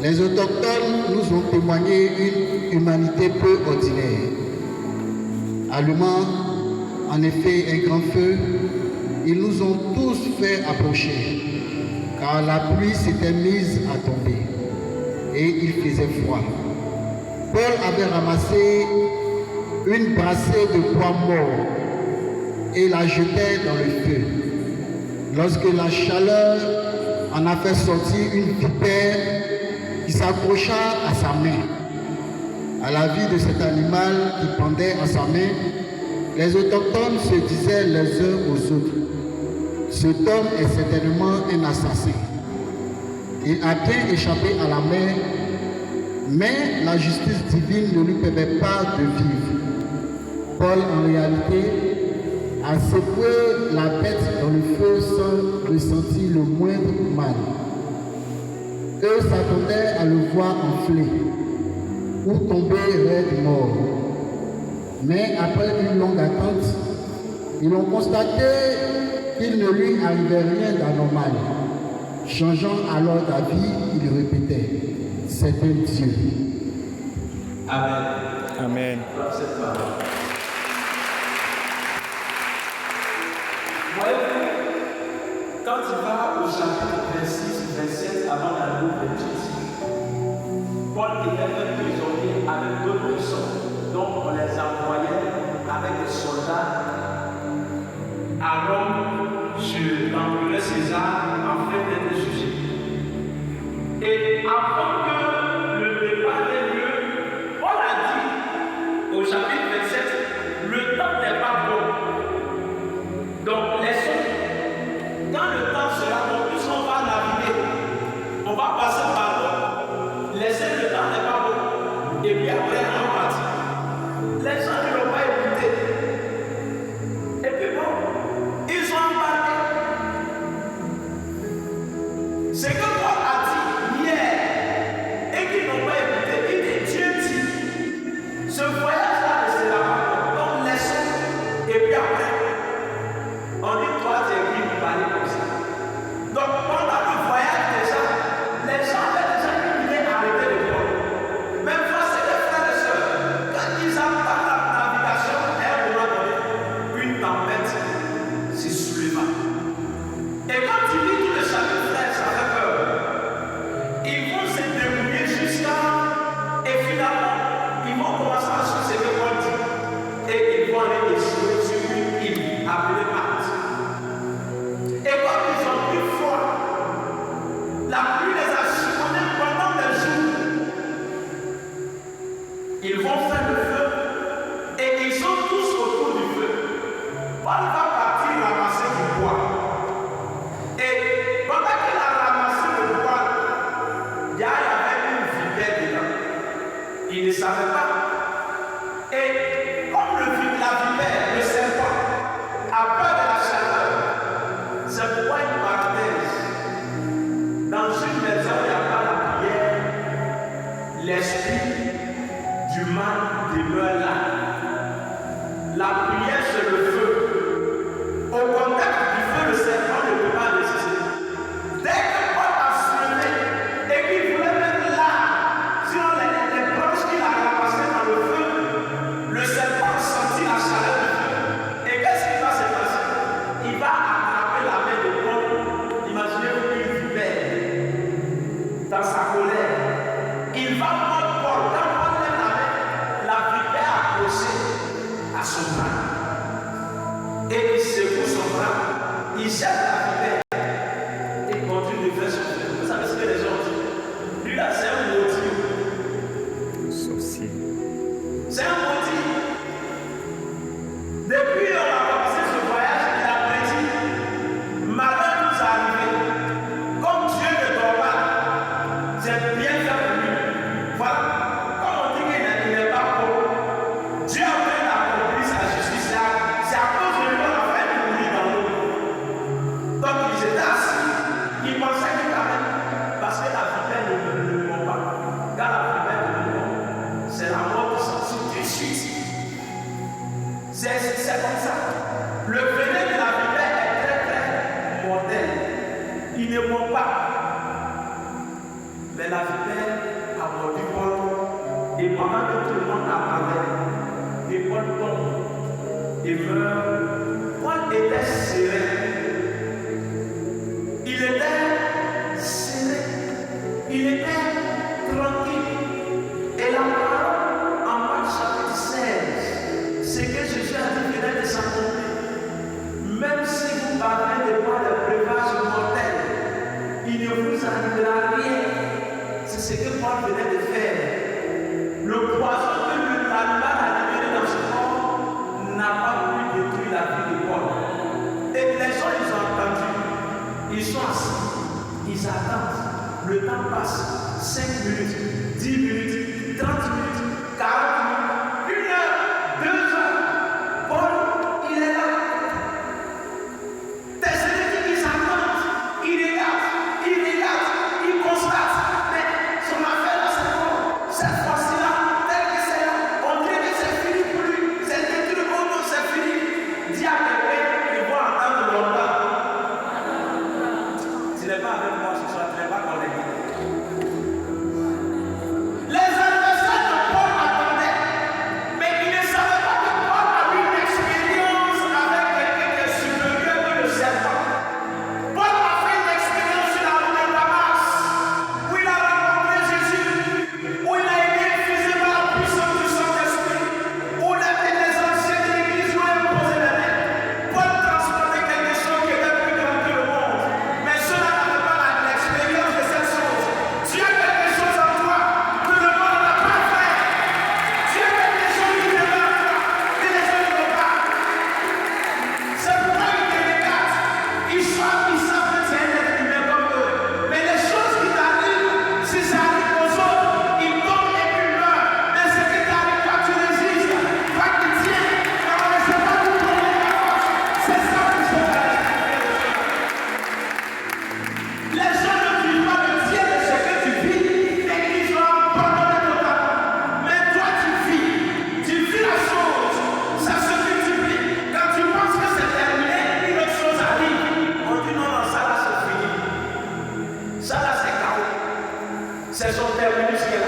Les autochtones nous ont témoigné une humanité peu ordinaire. Allumant en effet un grand feu, ils nous ont tous fait approcher, car la pluie s'était mise à tomber et il faisait froid. Paul avait ramassé une brassée de bois mort et la jetait dans le feu. Lorsque la chaleur en a fait sortir une vipère qui s'accrocha à sa main. À la vue de cet animal qui pendait à sa main, les autochtones se disaient les uns aux autres: cet homme est certainement un assassin. Il a bien échappé à la mer, mais la justice divine ne lui permet pas de vivre. Paul, en réalité, a secoué la bête dans le feu sans ressentir le moindre mal. Eux s'attendaient à le voir enfler ou tomber raide mort. Mais après une longue attente, ils ont constaté qu'il ne lui arrivait rien d'anormal. Changeant alors d'avis, il répétait: c'est un Dieu. Amen. Amen. Voyez-vous, quand il va au chapitre 26, 27, avant la loupe de Jésus, Paul était un prisonnier avec d'autres personnes, donc on les envoyait avec des soldats à Rome sur l'empereur César en fait d'être jugé. Et avant que le départ ait lieu, Paul a dit au chapitre 27, le temps n'est pas bon. Donc laissons, quand le temps sera bon, puisqu'on va naviguer, on va passer par là, laissez le temps n'est pas bon, et puis après on va partir. Les gens ne l'ont pas écouté. Et puis bon, ils ont embarqué. C'est que Paul a dit hier, et qu'ils n'ont pas écouté, il dit Dieu dit, ce voyage-là ne sera pas bon, donc laissons, et puis après, on dit toi tu es venu parler comme ça. Donc pendant le voyage déjà, les gens avaient déjà une idée d'arrêter de Paul. Même face à les frères et sœurs, quand ils entendent la navigation, à un moment donné, une tempête se souleva. Et quand tu lis tout le chapitre 13, ça fait peur. Ils vont se débrouiller jusqu'à. Et finalement, ils vont commencer à suivre ce que Paul dit. Et ils vont aller échouer sur une île appelée Malte. Et comme ils ont pris froid, la pluie les a chiffonnés pendant des jours. Ils vont faire le feu et ils sont tous autour du feu. Paul va partir ramasser du bois. Et pendant qu'il a ramassé le bois, il y avait une vipère dedans. Il ne savait pas. Et comme la vipère, le serpent, a peur de la chaleur, c'est pourquoi une parenthèse. Dans une maison, il n'y a pas la prière. L'esprit du mal demeure là. La prière, c'est le feu. Au contact du feu, le serpent ne peut pas résister. Dès que Paul a soulevé et qu'il voulait mettre là, sur les branches qu'il a ramassées dans le feu, le serpent sentit la chaleur du feu. Et qu'est-ce qui va se passer? Il va attraper la main de Paul. Imaginez-vous une vipère dans sa colère. Il va mordre Paul. Quand Paul lève la main, la vipère accrochée à son bras. Et il secoue son bras. Il jette la vipère et continue de faire son feu. Vous savez ce que les gens disent? Lui là, c'est un maudit. Sorcier. C'est un maudit. Depuis on a commencé ce voyage, il a prédit malheur nous est arrivé. Comme Dieu ne dort pas, c'est bien fait pour lui. Voilà. Comme on dit qu'il n'est pas bon, Dieu a fait accomplir sa justice. C'est à cause de lui qu'on a fait mourir dans l'eau. Donc ils étaient assis. Ils pensaient qu'il avait. Parce que la vipère ne ment pas. Car la vipère ne ment pas. C'est la mort qui s'en suit tout de suite. C'est comme ça. Le venin de la vipère est très très mortel. Il ne ment pas. Mais la vipère Et pendant que tout le monde attendait, et Paul tombe et meurt, Paul était serein. Il était serein. Il était tranquille. Et la parole en Marc chapitre 16, c'est que Jésus a dit venait de s'accomplir. Même si vous parlez de moi de breuvages mortels, il ne vous arrivera rien. C'est ce que Paul venait de faire. Le poison que l'animal a libéré dans ce corps n'a pas pu détruire la vie de Paul. Et les gens, ils ont entendu. Ils sont assis. Ils attendent. Le temps passe. 5 minutes, 10 minutes, 30 minutes, 40 minutes, 1 heure, 2 heures. Paul, il est là. Tes ennemis, ils attendent. Ils regardent, ils constatent. Mais son affaire là, c'est bon. Cette fois-ci là, tel que c'est là, on dirait que c'est fini pour lui. C'est détruit, oh non, c'est fini. Dis à quelqu'un, ils vont attendre longtemps. Tu n'es pas avec moi ce soir, tu n'es pas connecté. Les adversaires de Paul attendaient, mais ils ne savaient pas que Paul avait une expérience avec quelqu'un qui est supérieur que le serpent. Paul a fait une expérience sur la route de Damas, où il a rencontré Jésus, où il a été infusé par la puissance du Saint-Esprit, où les anciens de l'église lui ont imposé les mains. Paul transportait quelque chose qui était plus grand que le monde, mais cela n'avait pas l'expérience de cette chose. Tu as quelque chose en toi que le monde n'a pas fait. Tu as quelque chose qui te va en toi que les gens ne voient pas. C'est pourquoi ils te regardent. Ils savent que tu es un être humain comme eux. Mais les choses qui t'arrivent, si ça arrive aux autres, ils tombent et ils meurent. Mais ce qui t'arrive, toi tu résistes, toi tu tiens. Mais on ne sait pas tout tourner la force. C'est ça que je veux dire. Les gens ne vivent pas le ciel de ce que tu vis, mais ils ont abandonné totalement. Mais toi tu vis la chose, ça se multiplie. Quand tu penses que c'est terminé, une autre chose arrive. On dit non, non, ça là c'est fini. Ça là c'est chaos. C'est son terminus qui est